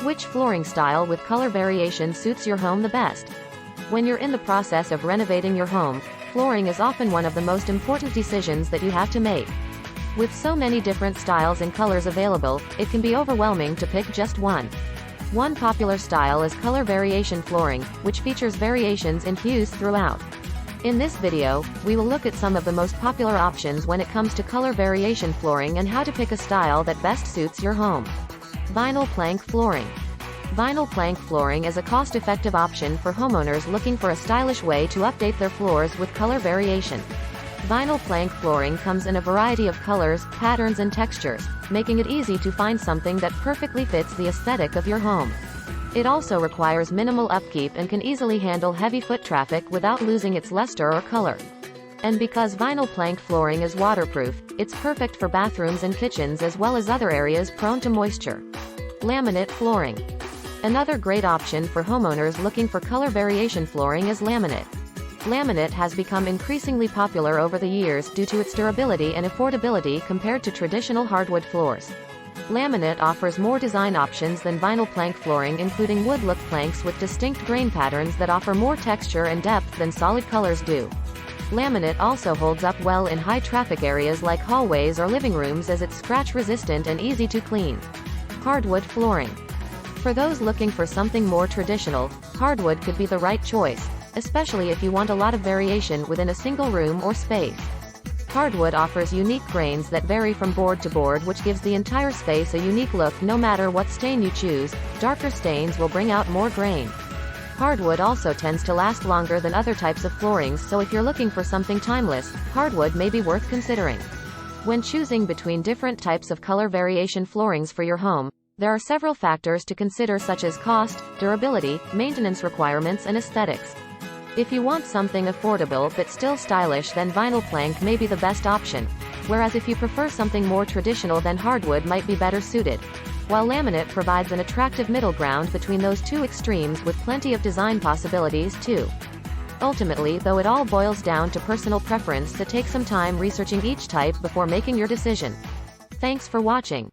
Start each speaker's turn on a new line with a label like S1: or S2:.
S1: Which flooring style with color variation suits your home the best? When you're in the process of renovating your home, flooring is often one of the most important decisions that you have to make. With so many different styles and colors available, it can be overwhelming to pick just one. One popular style is color variation flooring, which features variations in hues throughout. In this video, we will look at some of the most popular options when it comes to color variation flooring and how to pick a style that best suits your home. Vinyl plank flooring. Vinyl plank flooring is a cost-effective option for homeowners looking for a stylish way to update their floors with color variation. Vinyl plank flooring comes in a variety of colors, patterns and textures, making it easy to find something that perfectly fits the aesthetic of your home. It also requires minimal upkeep and can easily handle heavy foot traffic without losing its luster or color. And because vinyl plank flooring is waterproof, it's perfect for bathrooms and kitchens as well as other areas prone to moisture. Laminate flooring. Another great option for homeowners looking for color variation flooring is laminate. Laminate has become increasingly popular over the years due to its durability and affordability compared to traditional hardwood floors. Laminate offers more design options than vinyl plank flooring, including wood-look planks with distinct grain patterns that offer more texture and depth than solid colors do. Laminate also holds up well in high-traffic areas like hallways or living rooms as it's scratch-resistant and easy to clean. Hardwood flooring. For those looking for something more traditional, hardwood could be the right choice, especially if you want a lot of variation within a single room or space. Hardwood offers unique grains that vary from board to board, which gives the entire space a unique look no matter what stain you choose. Darker stains will bring out more grain. Hardwood also tends to last longer than other types of floorings, so if you're looking for something timeless, hardwood may be worth considering. When choosing between different types of color variation floorings for your home, there are several factors to consider such as cost, durability, maintenance requirements and aesthetics. If you want something affordable but still stylish, then vinyl plank may be the best option, whereas if you prefer something more traditional, then hardwood might be better suited. While laminate provides an attractive middle ground between those two extremes with plenty of design possibilities too. Ultimately, though, it all boils down to personal preference, so take some time researching each type before making your decision. Thanks for watching.